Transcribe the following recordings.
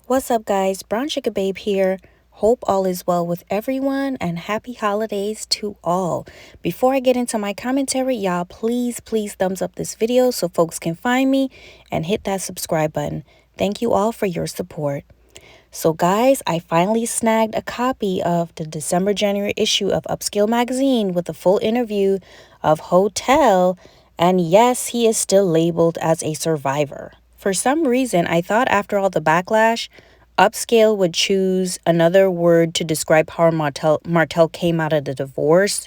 What's up, guys? Brown Sugar Babe here. Hope all is well with everyone and happy holidays to all. Before I get into my commentary, y'all please thumbs up this video so folks can find me and hit that subscribe button. Thank you all for your support. So guys, I finally snagged a copy of the December-January issue of Upscale magazine with a full interview of Hotel, and yes, he is still labeled as a survivor. For some reason, I thought after all the backlash, Upscale would choose another word to describe how Martell came out of the divorce.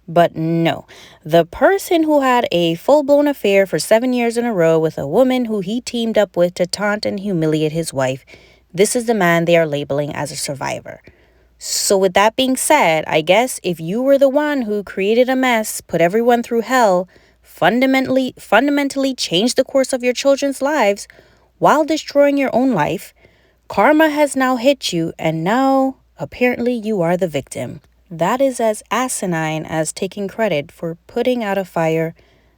But no, the person who had a full-blown affair for 7 years in a row with a woman who he teamed up with to taunt and humiliate his wife, this is the man they are labeling as a survivor. So with that being said, I guess if you were the one who created a mess, put everyone through hell, fundamentally changed the course of your children's lives while destroying your own life, karma has now hit you, and now apparently you are the victim. That is as asinine as taking credit for putting out a fire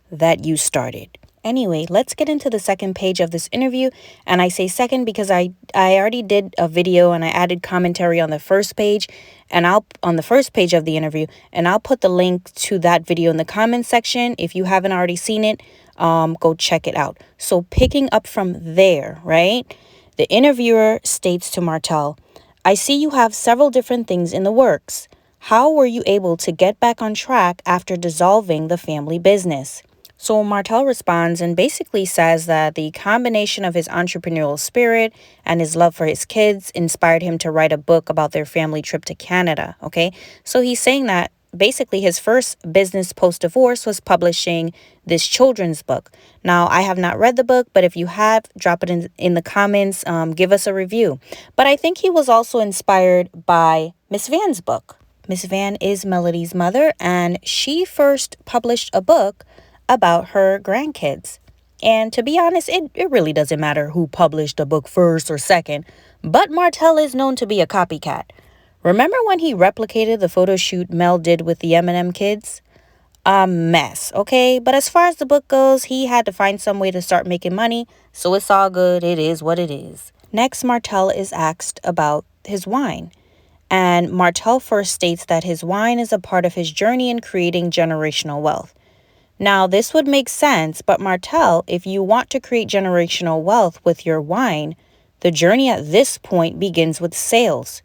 that you started. Anyway, let's get into the second page of this interview. And I say second because I already did a video and I added commentary on the first page and on the first page of the interview, and I'll put the link to that video in the comments section. If you haven't already seen it, go check it out. So picking up from there, right? The interviewer states to Martell, "I see you have several different things in the works. How were you able to get back on track after dissolving the family business?" So Martell responds and basically says that the combination of his entrepreneurial spirit and his love for his kids inspired him to write a book about their family trip to Canada, okay? So he's saying that basically his first business post-divorce was publishing this children's book. Now, I have not read the book, but if you have, drop it in the comments, give us a review. But I think he was also inspired by Miss Van's book. Miss Van is Melody's mother, and she first published a book about her grandkids. And to be honest, it really doesn't matter who published a book first or second, but Martell is known to be a copycat. Remember when he replicated the photo shoot Mel did with the M&M kids? A mess, okay? But as far as the book goes, he had to find some way to start making money, so it's all good. It is what it is. Next, Martell is asked about his wine. And Martell first states that his wine is a part of his journey in creating generational wealth. Now, this would make sense, but Martell, if you want to create generational wealth with your wine, the journey at this point begins with sales.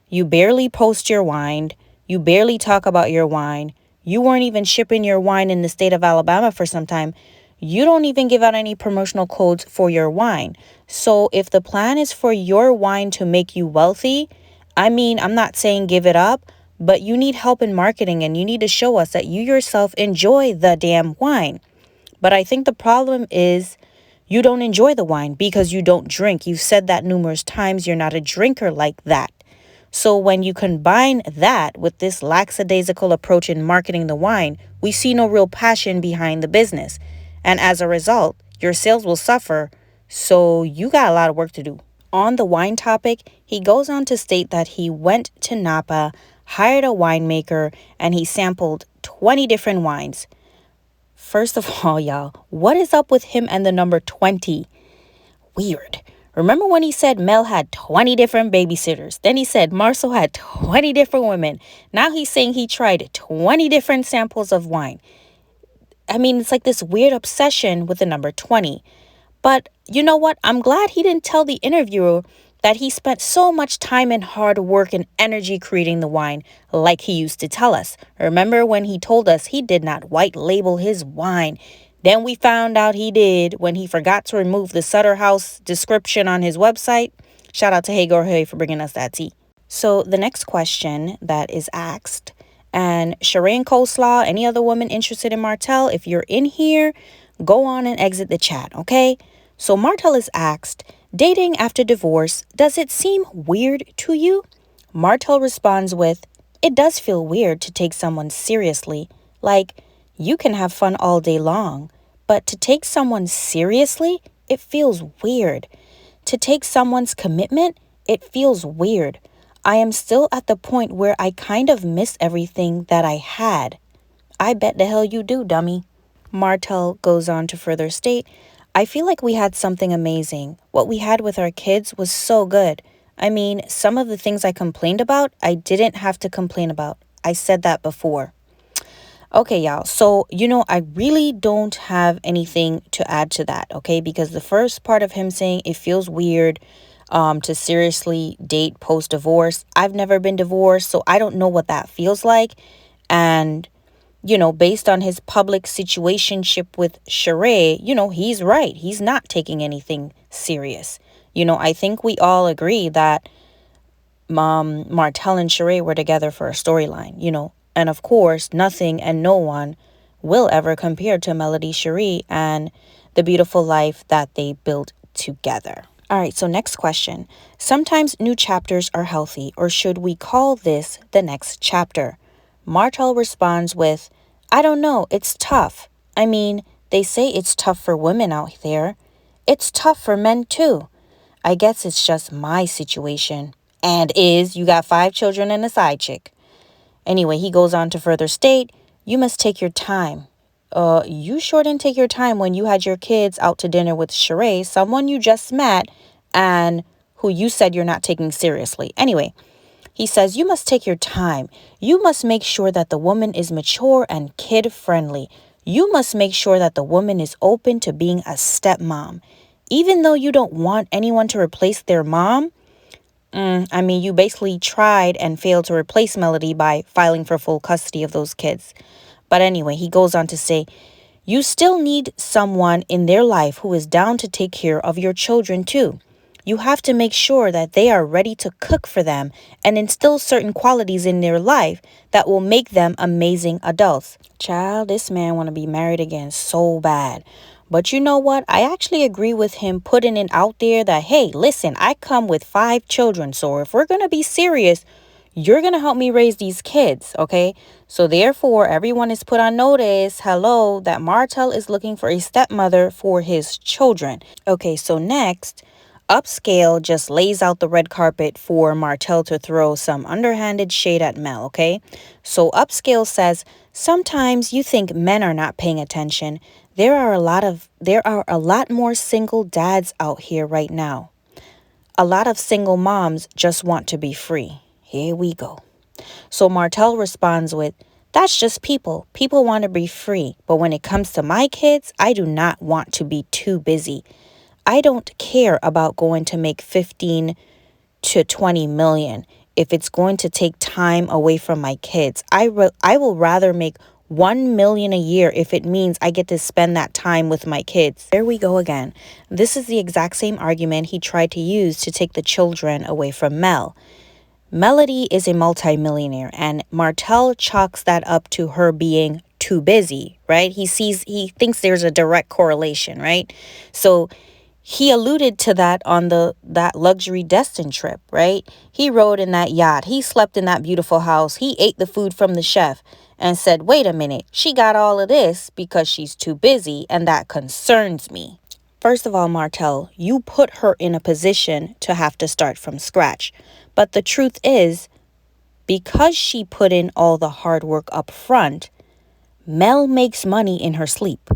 You barely post your wine. You barely talk about your wine. You weren't even shipping your wine in the state of Alabama for some time. You don't even give out any promotional codes for your wine. So if the plan is for your wine to make you wealthy, I'm not saying give it up, but you need help in marketing and you need to show us that you yourself enjoy the damn wine. But I think the problem is you don't enjoy the wine because you don't drink. You've said that numerous times. You're not a drinker like that. So when you combine that with this lackadaisical approach in marketing the wine, we see no real passion behind the business. And as a result, your sales will suffer. So you got a lot of work to do. On the wine topic, he goes on to state that he went to Napa, hired a winemaker, and he sampled 20 different wines. First of all, y'all, what is up with him and the number 20? Weird. Remember when he said Mel had 20 different babysitters? Then he said Marcel had 20 different women. Now he's saying he tried 20 different samples of wine. It's like this weird obsession with the number 20. But you know what? I'm glad he didn't tell the interviewer that he spent so much time and hard work and energy creating the wine like he used to tell us. Remember when he told us he did not white label his wine? Then we found out he did when he forgot to remove the Sutter House description on his website. Shout out to Hey Gorge for bringing us that tea. So the next question that is asked, and Shireen Coleslaw, any other woman interested in Martell, if you're in here, go on and exit the chat, okay? So Martell is asked, dating after divorce, does it seem weird to you? Martell responds with, it does feel weird to take someone seriously. Like, you can have fun all day long, but to take someone seriously, it feels weird. To take someone's commitment, it feels weird. I am still at the point where I kind of miss everything that I had. I bet the hell you do, dummy. Martell goes on to further state, I feel like we had something amazing. What we had with our kids was so good. I mean, some of the things I complained about, I didn't have to complain about. I said that before. Okay, y'all. So, I really don't have anything to add to that, okay? Because the first part of him saying it feels weird to seriously date post-divorce. I've never been divorced, so I don't know what that feels like. And based on his public situationship with Sheree, he's right. He's not taking anything serious. I think we all agree that Martell and Sheree were together for a storyline. And of course, nothing and no one will ever compare to Melody Sheree and the beautiful life that they built together. All right, so next question. Sometimes new chapters are healthy, or should we call this the next chapter? Martell responds with, I don't know, it's tough. I mean, they say it's tough for women out there. It's tough for men too. I guess it's just my situation. And you got 5 children and a side chick. Anyway, he goes on to further state, you must take your time. You sure didn't take your time when you had your kids out to dinner with Sheree, someone you just met and who you said you're not taking seriously. Anyway, he says, you must take your time. You must make sure that the woman is mature and kid-friendly. You must make sure that the woman is open to being a stepmom. Even though you don't want anyone to replace their mom, you basically tried and failed to replace Melody by filing for full custody of those kids. But anyway, he goes on to say, you still need someone in their life who is down to take care of your children too. You have to make sure that they are ready to cook for them and instill certain qualities in their life that will make them amazing adults. Child, this man want to be married again so bad. But you know what? I actually agree with him putting it out there that, hey, listen, I come with 5 children. So if we're going to be serious, you're going to help me raise these kids, okay? So therefore, everyone is put on notice, hello, that Martell is looking for a stepmother for his children. Okay, so next, Upscale just lays out the red carpet for Martell to throw some underhanded shade at Mel, okay? So Upscale says, sometimes you think men are not paying attention. There are a lot more single dads out here right now. A lot of single moms just want to be free. Here we go. So Martell responds with, that's just people. People want to be free. But when it comes to my kids, I do not want to be too busy. I don't care about going to make 15 to 20 million if it's going to take time away from my kids. I will rather make 1 million a year if it means I get to spend that time with my kids. There we go again. This is the exact same argument he tried to use to take the children away from Mel. Melody is a multi-millionaire, and Martell chalks that up to her being too busy, right? He thinks there's a direct correlation, right? So he alluded to that on that luxury Destin trip, right? He rode in that yacht. He slept in that beautiful house. He ate the food from the chef and said, wait a minute, she got all of this because she's too busy, and that concerns me. First of all, Martell, you put her in a position to have to start from scratch. But the truth is, because she put in all the hard work up front, Mel makes money in her sleep.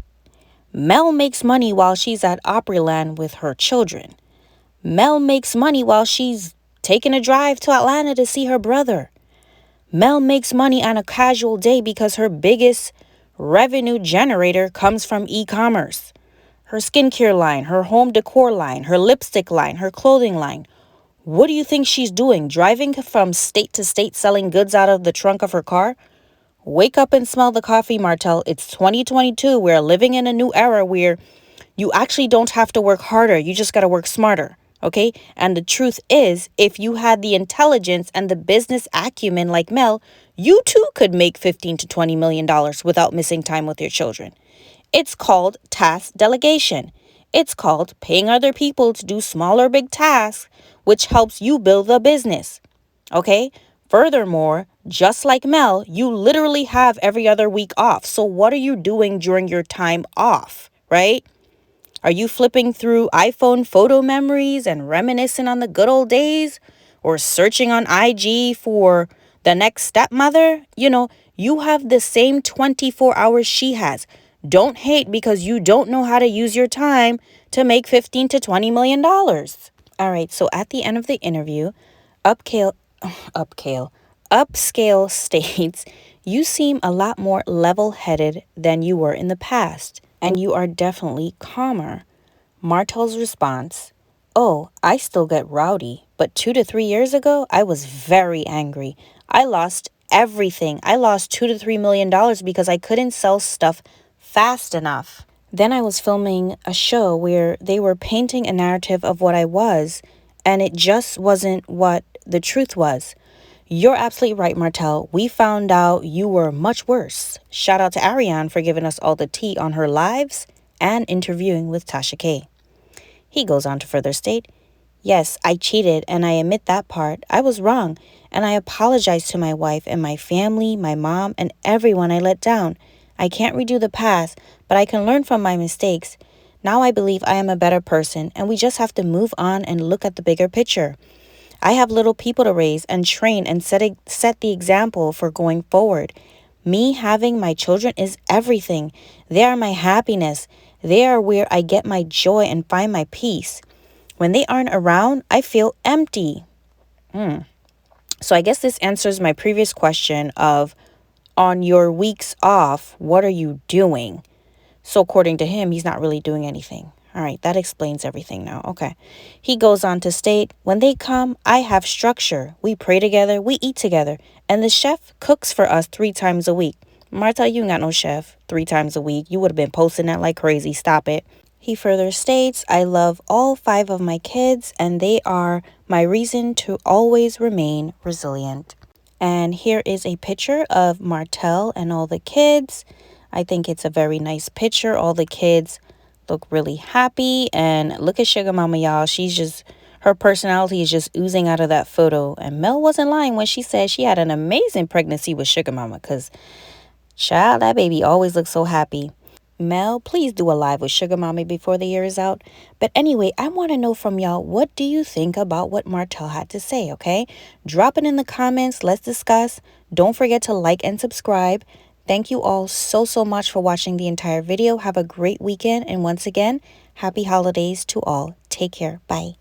Mel makes money while she's at Opryland with her children. Mel makes money while she's taking a drive to Atlanta to see her brother. Mel makes money on a casual day because her biggest revenue generator comes from e-commerce. Her skincare line, her home decor line, her lipstick line, her clothing line. What do you think she's doing? Driving from state to state selling goods out of the trunk of her car? Wake up and smell the coffee, Martell. It's 2022. We're living in a new era where you actually don't have to work harder. You just got to work smarter, okay? And the truth is, if you had the intelligence and the business acumen like Mel, you too could make $15 to $20 million without missing time with your children. It's called task delegation. It's called paying other people to do small or big tasks, which helps you build the business. Okay? Furthermore, just like Mel, you literally have every other week off. So what are you doing during your time off, right? Are you flipping through iPhone photo memories and reminiscing on the good old days? Or searching on IG for the next stepmother? You have the same 24 hours she has. Don't hate because you don't know how to use your time to make 15 to $20 million. All right, so at the end of the interview, Upscale, Upscale, Upscale states, you seem a lot more level-headed than you were in the past, and you are definitely calmer. Martell's response, oh, I still get rowdy, but 2 to 3 years ago, I was very angry. I lost everything. I lost $2 to $3 million because I couldn't sell stuff fast enough. Then I was filming a show where they were painting a narrative of what I was, and it just wasn't what the truth was. You're absolutely right, Martell. We found out you were much worse. Shout out to Ariane for giving us all the tea on her lives and interviewing with Tasha K. He goes on to further state, yes, I cheated and I admit that part. I was wrong and I apologize to my wife and my family, my mom, and everyone I let down. I can't redo the past, but I can learn from my mistakes. Now I believe I am a better person and we just have to move on and look at the bigger picture. I have little people to raise and train and set the example for going forward. Me having my children is everything. They are my happiness. They are where I get my joy and find my peace. When they aren't around, I feel empty. So I guess this answers my previous question of, on your weeks off, what are you doing? So according to him, he's not really doing anything. All right, that explains everything now. Okay. He goes on to state, when they come, I have structure. We pray together, we eat together, and the chef cooks for us 3 times a week. Martha, you ain't got no chef 3 times a week. You would have been posting that like crazy. Stop it. He further states, I love all 5 of my kids, and they are my reason to always remain resilient. And here is a picture of Martell and all the kids. I think it's a very nice picture. All the kids look really happy. And look at Sugar Mama, y'all. Her personality is just oozing out of that photo. And Mel wasn't lying when she said she had an amazing pregnancy with Sugar Mama. Because, child, that baby always looks so happy. Mel, please do a live with Sugar Mommy before the year is out. But anyway, I want to know from y'all, what do you think about what Martell had to say, okay? Drop it in the comments. Let's discuss. Don't forget to like and subscribe. Thank you all so much for watching the entire video. Have a great weekend. And once again, happy holidays to all. Take care. Bye.